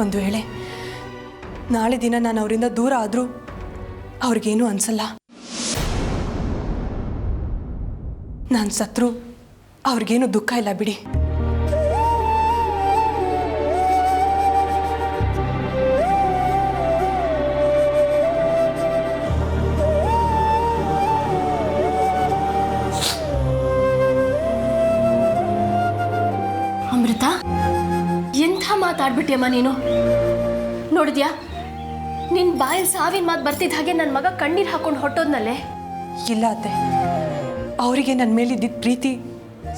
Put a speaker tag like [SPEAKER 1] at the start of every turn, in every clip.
[SPEAKER 1] ಒಂದು ವೇಳೆ ನಾಳೆ ದಿನ ನಾನು ಅವರಿಂದ ದೂರ ಆದರೂ ಅವ್ರಿಗೇನು ಅನ್ಸಲ್ಲ. ನಾನು ಸತ್ರು ಅವ್ರಿಗೇನು ದುಃಖ ಇಲ್ಲ ಬಿಡಿ.
[SPEAKER 2] ಅಮೃತ, ಎಂಥ ಮಾತಾಡ್ಬಿಟ್ಟಿಯಮ್ಮ ನೀನು. ನೋಡಿದ್ಯಾ, ನಿನ್ ಬಾಯಲ್ಲಿ ಸಾವಿನ ಮಾತು ಬರ್ತಿದ್ದ ಹಾಗೆ ನನ್ನ ಮಗ ಕಣ್ಣೀರು ಹಾಕೊಂಡು ಹೊಟ್ಟೋದ್ನಲ್ಲೇ.
[SPEAKER 1] ಇಲ್ಲ ಅತ್ತೆ, ಅವರಿಗೆ ನನ್ನ ಮೇಲಿದ್ದಿದ್ದ ಪ್ರೀತಿ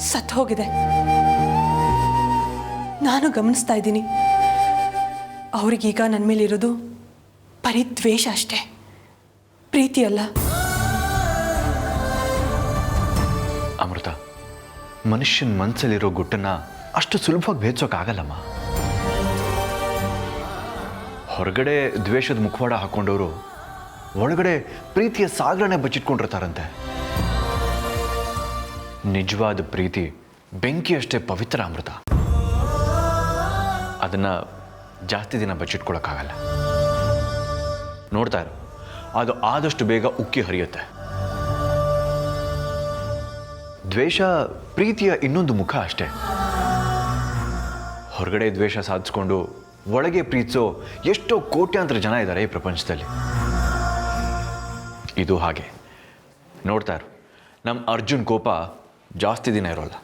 [SPEAKER 1] ಸತ್ತು ಹೋಗಿದೆ. ನಾನು ಗಮನಿಸ್ತಾ ಇದ್ದೀನಿ. ಅವ್ರಿಗೀಗ ನನ್ನ ಮೇಲಿರೋದು ಬರೀ ದ್ವೇಷ ಅಷ್ಟೇ, ಪ್ರೀತಿ ಅಲ್ಲ.
[SPEAKER 3] ಅಮೃತ, ಮನುಷ್ಯನ ಮನಸ್ಸಲ್ಲಿರೋ ಗುಟ್ಟನ್ನ ಅಷ್ಟು ಸುಲಭವಾಗಿ ಭೇದಿಸೋಕ್ಕಾಗಲ್ಲಮ್ಮ. ಹೊರಗಡೆ ದ್ವೇಷದ ಮುಖವಾಡ ಹಾಕೊಂಡವರು ಒಳಗಡೆ ಪ್ರೀತಿಯ ಸಾಗರನೆ ಬಚ್ಚಿಟ್ಕೊಂಡಿರ್ತಾರಂತೆ. ನಿಜವಾದ ಪ್ರೀತಿ ಬೆಂಕಿಯಷ್ಟೇ ಪವಿತ್ರ ಅಮೃತ. ಅದನ್ನ ಜಾಸ್ತಿ ದಿನ ಬಚ್ಚಿಟ್ಕೊಳಕ್ಕಾಗಲ್ಲ. ನೋಡ್ತಾ ಇರು, ಅದು ಆದಷ್ಟು ಬೇಗ ಉಕ್ಕಿ ಹರಿಯುತ್ತೆ. ದ್ವೇಷ ಪ್ರೀತಿಯ ಇನ್ನೊಂದು ಮುಖ ಅಷ್ಟೇ. ಹೊರಗಡೆ ದ್ವೇಷ ಸಾಧಿಸ್ಕೊಂಡು ಒಳಗೆ ಪ್ರೀತಿಸೋ ಎಷ್ಟೋ ಕೋಟ್ಯಾಂತರ ಜನ ಇದ್ದಾರೆ ಈ ಪ್ರಪಂಚದಲ್ಲಿ. ಇದು ಹಾಗೆ. ನೋಡ್ತಾ ಇರು, ನಮ್ಮ ಅರ್ಜುನ್ ಕೋಪ ಜಾಸ್ತಿ ದಿನ ಇರೋಲ್ಲ.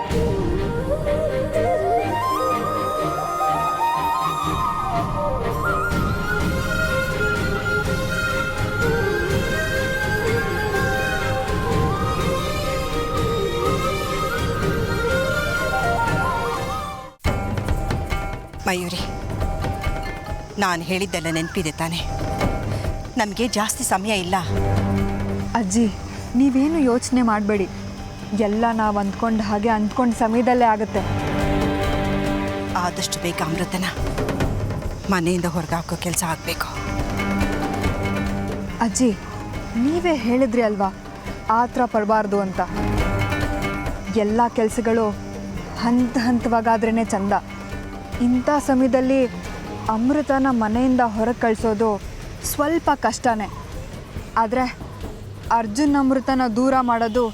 [SPEAKER 4] ಮಯೂರಿ, ನಾನು ಹೇಳಿದ್ದೆಲ್ಲ ನೆನಪಿದೆ ತಾನೆ? ನಮಗೆ ಜಾಸ್ತಿ ಸಮಯ ಇಲ್ಲ.
[SPEAKER 5] ಅಜ್ಜಿ, ನೀವೇನು ಯೋಚನೆ ಮಾಡಬೇಡಿ. ಎಲ್ಲ ನಾವು ಅಂದ್ಕೊಂಡು ಹಾಗೆ ಅಂದ್ಕೊಂಡು ಸಮಯದಲ್ಲೇ ಆಗುತ್ತೆ.
[SPEAKER 4] ಆದಷ್ಟು ಬೇಗ ಅಮೃತನ ಮನೆಯಿಂದ ಹೊರಗೆ ಹಾಕೋ ಕೆಲಸ ಆಗಬೇಕು.
[SPEAKER 5] ಅಜ್ಜಿ, ನೀವೇ ಹೇಳಿದ್ರಿ ಅಲ್ವಾ ಆ ಥರ ಪಡಬಾರ್ದು ಅಂತ. ಎಲ್ಲ ಕೆಲಸಗಳು ಹಂತವಾಗಾದ್ರೇ ಚಂದ. ಇಂಥ ಸಮಯದಲ್ಲಿ ಅಮೃತನ ಮನೆಯಿಂದ ಹೊರಗೆ ಕಳಿಸೋದು ಸ್ವಲ್ಪ ಕಷ್ಟನೇ. ಆದರೆ ಅರ್ಜುನ್ ಅಮೃತನ ದೂರ ಮಾಡೋದು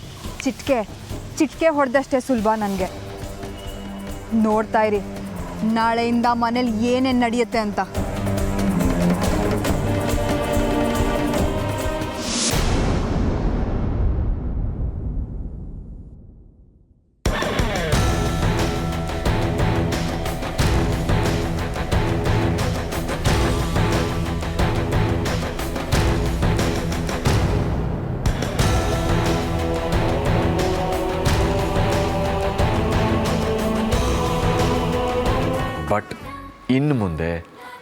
[SPEAKER 5] ಚಿಟಿಕೆ ಹೊಡೆದಷ್ಟೇ ಸುಲಭ ನನಗೆ. ನೋಡ್ತಾ ಇರಿ, ನಾಳೆಯಿಂದ ಮನೇಲಿ ಏನೇನು ನಡೆಯುತ್ತೆ ಅಂತ.
[SPEAKER 3] ಬಟ್ ಇನ್ನು ಮುಂದೆ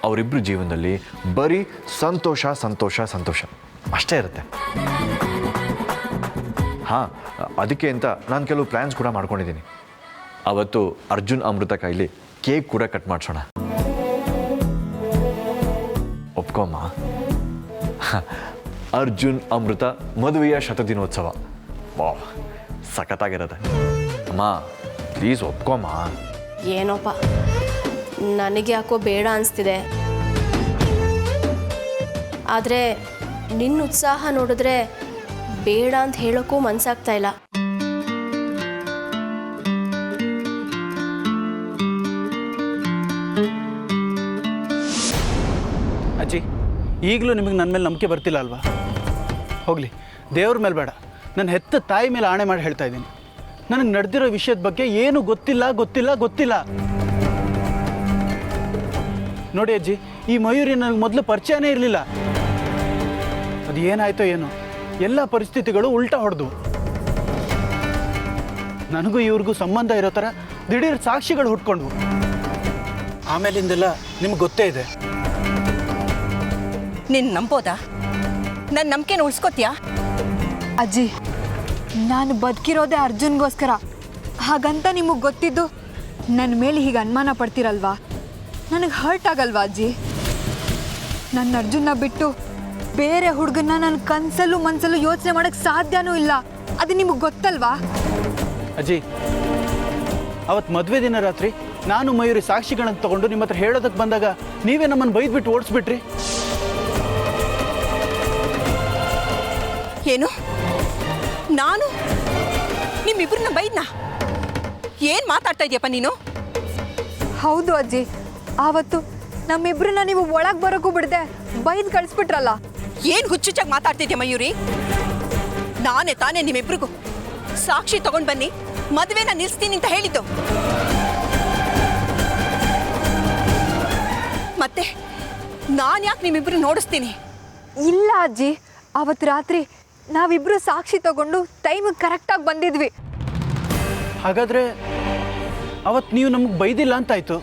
[SPEAKER 3] ಅವರಿಬ್ಬರು ಜೀವನದಲ್ಲಿ ಬರೀ ಸಂತೋಷ ಸಂತೋಷ ಸಂತೋಷ ಅಷ್ಟೇ ಇರುತ್ತೆ. ಹಾಂ, ಅದಕ್ಕೆ ಅಂತ ನಾನು ಕೆಲವು ಪ್ಲ್ಯಾನ್ಸ್ ಕೂಡ ಮಾಡ್ಕೊಂಡಿದ್ದೀನಿ. ಅವತ್ತು ಅರ್ಜುನ್ ಅಮೃತ ಕೈಲಿ ಕೇಕ್ ಕೂಡ ಕಟ್ ಮಾಡಿಸೋಣ. ಒಪ್ಕೊಮ್ಮ. ಅರ್ಜುನ್ ಅಮೃತ ಮದುವೆಯ ಶತದಿನೋತ್ಸವ. ವಾ, ಸಖತ್ತಾಗಿರುತ್ತೆ. ಅಮ್ಮ ಪ್ಲೀಸ್ ಒಪ್ಕೊಮ್ಮ.
[SPEAKER 2] ಏನೋಪ್ಪ, ನನಗೆ ಯಾಕೋ ಬೇಡ ಅನಿಸ್ತಿದೆ. ಆದರೆ ನಿನ್ನ ಉತ್ಸಾಹ ನೋಡಿದ್ರೆ ಬೇಡ ಅಂತ ಹೇಳೋಕ್ಕೂ ಮನಸ್ಸಾಗ್ತಾ ಇಲ್ಲ.
[SPEAKER 6] ಅಜ್ಜಿ, ಈಗಲೂ ನಿಮಗೆ ನನ್ನ ಮೇಲೆ ನಂಬಿಕೆ ಬರ್ತಿಲ್ಲ ಅಲ್ವಾ? ಹೋಗಲಿ, ದೇವ್ರ ಮೇಲೆ ಬೇಡ, ನನ್ನ ಹೆತ್ತ ತಾಯಿ ಮೇಲೆ ಆಣೆ ಮಾಡಿ ಹೇಳ್ತಾ ಇದ್ದೀನಿ. ನನಗೆ ನಡೆದಿರೋ ವಿಷಯದ ಬಗ್ಗೆ ಏನು ಗೊತ್ತಿಲ್ಲ. ನೋಡಿ ಅಜ್ಜಿ, ಈ ಮಯೂರಿ ನನಗೆ ಮೊದಲು ಪರಿಚಯನೇ ಇರಲಿಲ್ಲ. ಅದು ಏನಾಯ್ತೋ ಏನೋ, ಎಲ್ಲ ಪರಿಸ್ಥಿತಿಗಳು ಉಲ್ಟಾ ಹೊಡೆದು ನನಗೂ ಇವ್ರಿಗೂ ಸಂಬಂಧ ಇರೋ ಥರ ದಿಢೀರ್ ಸಾಕ್ಷಿಗಳು ಹುಟ್ಕೊಂಡ್ವು. ಆಮೇಲಿಂದೆಲ್ಲ ನಿಮ್ಗೆ ಗೊತ್ತೇ ಇದೆ.
[SPEAKER 4] ನೀನು ನಂಬೋದಾ? ನನ್ನ ನಂಬಿಕೆನ ಉಳಿಸ್ಕೋತೀಯಾ?
[SPEAKER 5] ಅಜ್ಜಿ, ನಾನು ಬದುಕಿರೋದೇ ಅರ್ಜುನ್ಗೋಸ್ಕರ. ಹಾಗಂತ ನಿಮಗೆ ಗೊತ್ತಿದ್ದು ನನ್ನ ಮೇಲೆ ಹೀಗೆ ಅನುಮಾನ ಪಡ್ತೀರಲ್ವಾ? ನನಗೆ ಹರ್ಟ್ ಆಗಲ್ವಾ ಅಜ್ಜಿ? ನನ್ನ ಅರ್ಜುನ್ನ ಬಿಟ್ಟು ಬೇರೆ ಹುಡುಗನ್ನ ನನ್ನ ಕನಸಲ್ಲೂ ಮನಸ್ಸಲ್ಲೂ ಯೋಚನೆ ಮಾಡೋಕ್ಕೆ ಸಾಧ್ಯನೂ ಇಲ್ಲ. ಅದು ನಿಮಗೆ ಗೊತ್ತಲ್ವಾ?
[SPEAKER 6] ಅಜ್ಜಿ, ಅವತ್ತು ಮದುವೆ ದಿನ ರಾತ್ರಿ ನಾನು ಮಯೂರಿ ಸಾಕ್ಷಿಗಳನ್ನು ತಗೊಂಡು ನಿಮ್ಮ ಹತ್ರ ಹೇಳೋದಕ್ಕೆ ಬಂದಾಗ ನೀವೇ ನಮ್ಮನ್ನು ಬೈದ್ಬಿಟ್ಟು ಓಡಿಸ್ಬಿಟ್ರಿ.
[SPEAKER 4] ಏನು ನಾನು ನಿಮ್ಮಿಬ್ರನ್ನ ಬೈದ್ನಾ? ಏನು ಮಾತಾಡ್ತಾ ಇದೆಯಪ್ಪ ನೀನು?
[SPEAKER 5] ಹೌದು ಅಜ್ಜಿ, ಆವತ್ತು ನಮ್ಮಿಬ್ರನ್ನ ನೀವು ಒಳಗೆ ಬರೋಕ್ಕೂ ಬಿಡದೆ ಬೈದು ಕಳಿಸ್ಬಿಟ್ರಲ್ಲ.
[SPEAKER 4] ಏನು ಹುಚ್ಚುಚ್ಚಾಗಿ ಮಾತಾಡ್ತಿದ್ಯಾ ಮಯೂರಿ? ನಾನೇ ತಾನೇ ನಿಮ್ಮಿಬ್ರಿಗೂ ಸಾಕ್ಷಿ ತಗೊಂಡು ಬನ್ನಿ ಮದುವೆನ ನಿಲ್ಲಿಸ್ತೀನಿ ಅಂತ ಹೇಳಿದ್ದು. ಮತ್ತೆ ನಾನು ಯಾಕೆ ನಿಮ್ಮಿಬ್ರು ನೋಡಿಸ್ತೀನಿ?
[SPEAKER 5] ಇಲ್ಲ ಅಜ್ಜಿ, ಅವತ್ತು ರಾತ್ರಿ ನಾವಿಬ್ರು ಸಾಕ್ಷಿ ತಗೊಂಡು ಟೈಮಿಗೆ ಕರೆಕ್ಟಾಗಿ ಬಂದಿದ್ವಿ.
[SPEAKER 6] ಹಾಗಾದರೆ ಅವತ್ತು ನೀವು ನಮಗೆ ಬೈದಿಲ್ಲ ಅಂತಾಯ್ತು.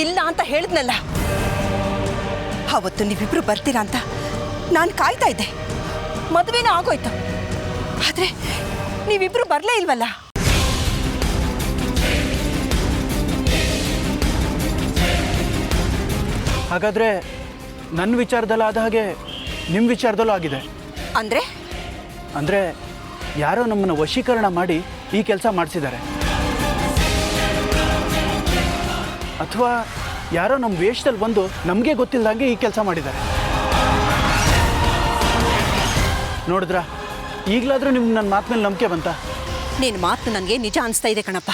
[SPEAKER 4] ಇಲ್ಲ ಅಂತ ಹೇಳಿದ್ನಲ್ಲ, ಅವತ್ತು ನೀವಿಬ್ರು ಬರ್ತೀರಾ ಅಂತ ನಾನು ಕಾಯ್ತಾ ಇದ್ದೆ. ಮದುವೆನ ಆಗೋಯ್ತು, ಆದರೆ ನೀವಿಬ್ರು ಬರಲೇ ಇಲ್ವಲ್ಲ.
[SPEAKER 6] ಹಾಗಾದರೆ ನನ್ನ ವಿಚಾರದಲ್ಲ ಆದ ಹಾಗೆ ನಿಮ್ಮ ವಿಚಾರದಲ್ಲೂ ಆಗಿದೆ.
[SPEAKER 4] ಅಂದರೆ
[SPEAKER 6] ಯಾರೋ ನಮ್ಮನ್ನು ವಶೀಕರಣ ಮಾಡಿ ಈ ಕೆಲಸ ಮಾಡಿಸಿದ್ದಾರೆ, ಅಥವಾ ಯಾರೋ ನಮ್ಮ ವೇಷದಲ್ಲಿ ಬಂದು ನಮಗೆ ಗೊತ್ತಿಲ್ಲದಂಗೆ ಈ ಕೆಲಸ ಮಾಡಿದ್ದಾರೆ. ನೋಡಿದ್ರಾ, ಈಗಲಾದರೂ ನಿಮ್ಗೆ ನನ್ನ ಮಾತು ಮೇಲೆ ನಂಬಿಕೆ ಬಂತಾ?
[SPEAKER 4] ನಿನ್ನ ಮಾತು ನನಗೆ ನಿಜ ಅನಿಸ್ತಾ ಇದೆ ಕಣಪ್ಪ.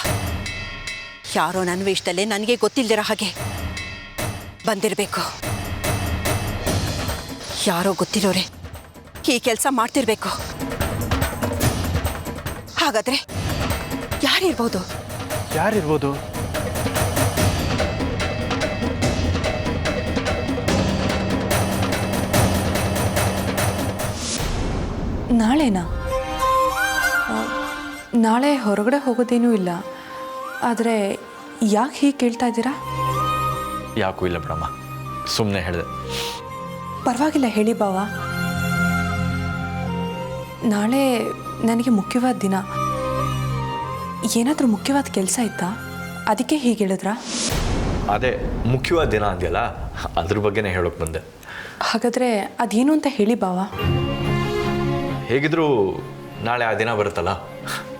[SPEAKER 4] ಯಾರೋ ನನ್ನ ವೇಷದಲ್ಲೇ ನನಗೆ ಗೊತ್ತಿಲ್ಲದಿರೋ ಹಾಗೆ ಬಂದಿರಬೇಕು. ಯಾರೋ ಗೊತ್ತಿರೋರೆ ಈ ಕೆಲಸ ಮಾಡ್ತಿರ್ಬೇಕು. ಹಾಗಾದ್ರೆ ಯಾರಿರ್ಬೋದು?
[SPEAKER 6] ಯಾರಿರ್ಬೋದು?
[SPEAKER 1] ನಾಳೆನಾ? ನಾಳೆ ಹೊರಗಡೆ ಹೋಗೋದೇನೂ ಇಲ್ಲ. ಆದರೆ ಯಾಕೆ ಹೀಗೆ ಕೇಳ್ತಾ ಇದ್ದೀರಾ?
[SPEAKER 3] ಯಾಕೂ ಇಲ್ಲ ಬಿಡಮ್ಮ, ಸುಮ್ಮನೆ ಹೇಳಿದೆ.
[SPEAKER 1] ಪರವಾಗಿಲ್ಲ, ಹೇಳಿ ಬಾವ. ನಾಳೆ ನನಗೆ ಮುಖ್ಯವಾದ ದಿನ. ಏನಾದರೂ ಮುಖ್ಯವಾದ ಕೆಲಸ ಇತ್ತಾ? ಅದಕ್ಕೆ ಹೀಗೆ ಹೇಳಿದ್ರಾ?
[SPEAKER 3] ಅದೇ ಮುಖ್ಯವಾದ ದಿನ ಅಂದ್ಯಲ್ಲ, ಅದ್ರ ಬಗ್ಗೆನೇ ಹೇಳೋಕೆ ಬಂದೆ.
[SPEAKER 1] ಹಾಗಾದರೆ ಅದೇನು ಅಂತ ಹೇಳಿ ಬಾವ.
[SPEAKER 3] ಹೇಗಿದ್ರೂ ನಾಳೆ ಆ ದಿನ ಬರುತ್ತಲ್ಲ,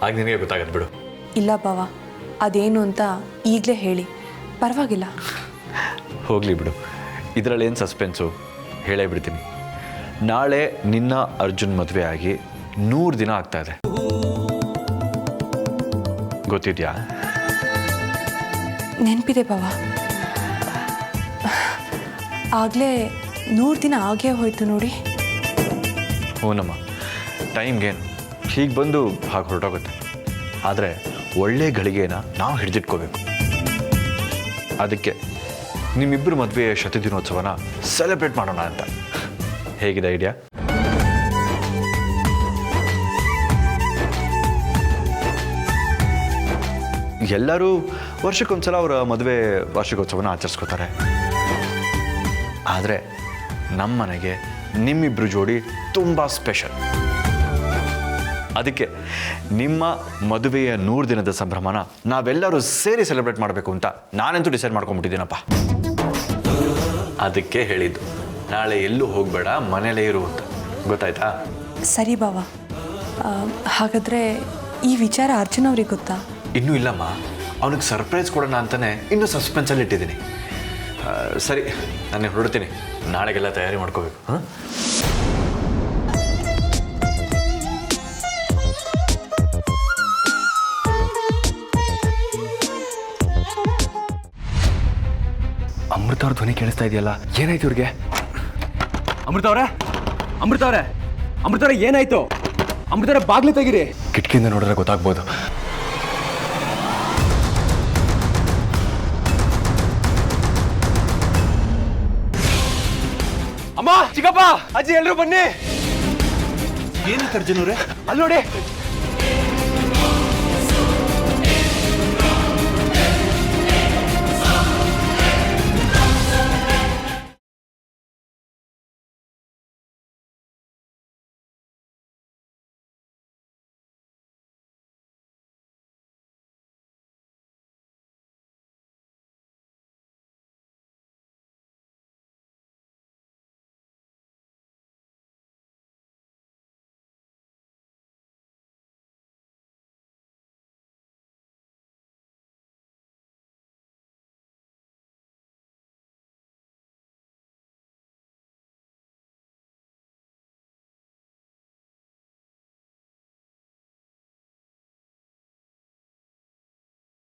[SPEAKER 3] ಆಗ ನಿನಗೆ ಗೊತ್ತಾಗತ್ತೆ ಬಿಡು.
[SPEAKER 1] ಇಲ್ಲ ಬಾವ, ಅದೇನು ಅಂತ ಈಗಲೇ ಹೇಳಿ, ಪರವಾಗಿಲ್ಲ.
[SPEAKER 3] ಹೋಗಲಿ ಬಿಡು, ಇದರಲ್ಲಿ ಏನು ಸಸ್ಪೆನ್ಸು, ಹೇಳೇ ಬಿಡ್ತೀನಿ. ನಾಳೆ ನಿನ್ನ ಅರ್ಜುನ್ ಮದುವೆ ಆಗಿ 100 ದಿನ ಆಗ್ತಾ ಇದೆ, ಗೊತ್ತಿದ್ಯಾ?
[SPEAKER 1] ನೆನಪಿದೆ ಬಾವ. ಆಗಲೇ 100 ದಿನ ಆಗೇ ಹೋಯ್ತು ನೋಡಿ.
[SPEAKER 3] ಹೂನಮ್ಮ, ಟೈಮ್ಗೇನು ಹೀಗೆ ಬಂದು ಹಾಗೆ ಹೊರಟೋಗುತ್ತೆ. ಆದರೆ ಒಳ್ಳೆ ಗಳಿಗೆನ ನಾವು ಹಿಡಿದಿಟ್ಕೋಬೇಕು. ಅದಕ್ಕೆ ನಿಮ್ಮಿಬ್ಬರು ಮದುವೆಯ ಶತದಿನೋತ್ಸವನ ಸೆಲೆಬ್ರೇಟ್ ಮಾಡೋಣ ಅಂತ. ಹೇಗಿದೆ ಐಡಿಯಾ? ಎಲ್ಲರೂ ವರ್ಷಕ್ಕೊಂದ್ಸಲ ಅವರ ಮದುವೆ ವಾರ್ಷಿಕೋತ್ಸವನ ಆಚರಿಸ್ಕೋತಾರೆ. ಆದರೆ ನಮ್ಮ ಮನೆಗೆ ನಿಮ್ಮಿಬ್ಬರು ಜೋಡಿ ತುಂಬ ಸ್ಪೆಷಲ್. ಅದಕ್ಕೆ ನಿಮ್ಮ ಮದುವೆಯ 100 ದಿನದ ಸಂಭ್ರಮನ ನಾವೆಲ್ಲರೂ ಸೇರಿ ಸೆಲೆಬ್ರೇಟ್ ಮಾಡಬೇಕು ಅಂತ ನಾನಂತೂ ಡಿಸೈಡ್ ಮಾಡ್ಕೊಂಡ್ಬಿಟ್ಟಿದ್ದೀನಪ್ಪ. ಅದಕ್ಕೆ ಹೇಳಿದ್ದು, ನಾಳೆ ಎಲ್ಲೂ ಹೋಗಬೇಡ, ಮನೇಲೇ ಇರು ಅಂತ. ಗೊತ್ತಾಯ್ತಾ?
[SPEAKER 1] ಸರಿ ಬಾವ. ಹಾಗಾದರೆ ಈ ವಿಚಾರ ಅರ್ಜುನ್ ಅವ್ರಿಗೆ ಗೊತ್ತಾ?
[SPEAKER 3] ಇನ್ನೂ ಇಲ್ಲಮ್ಮ, ಅವನಿಗೆ ಸರ್ಪ್ರೈಸ್ ಕೊಡೋಣ ಅಂತಲೇ ಇನ್ನೂ ಸಸ್ಪೆನ್ಸಲ್ಲಿ ಇಟ್ಟಿದ್ದೀನಿ. ಸರಿ, ನಾನು ಹೊರಡ್ತೀನಿ. ನಾಳೆಗೆಲ್ಲ ತಯಾರಿ ಮಾಡ್ಕೋಬೇಕು. ಹಾಂ,
[SPEAKER 7] ಅಮೃತ ಅವ್ರ ಧ್ವನಿ ಕೇಳಿಸ್ತಾ ಇದೆಯಲ್ಲ, ಏನಾಯ್ತು ಇವ್ರಿಗೆ? ಅಮೃತ ಅವರೇ, ಅಮೃತ ಅವರೇ, ಅಮೃತ ಅವರೇ, ಏನಾಯ್ತು? ಅಮೃತ ಅವರೇ, ಬಾಗ್ಲು ತೆಗೀರಿ. ಕಿಟಕಿಯಿಂದ ನೋಡಿದ್ರೆ ಗೊತ್ತಾಗ್ಬೋದು. ಅಮ್ಮ, ಚಿಕ್ಕಪ್ಪ, ಅಜ್ಜಿ, ಎಲ್ಲರೂ ಬನ್ನಿ.
[SPEAKER 6] ಏನಾಯ್ತು ಅರ್ಜುನ್ ಅವರೇ?
[SPEAKER 7] ಅಲ್ಲಿ ನೋಡಿ.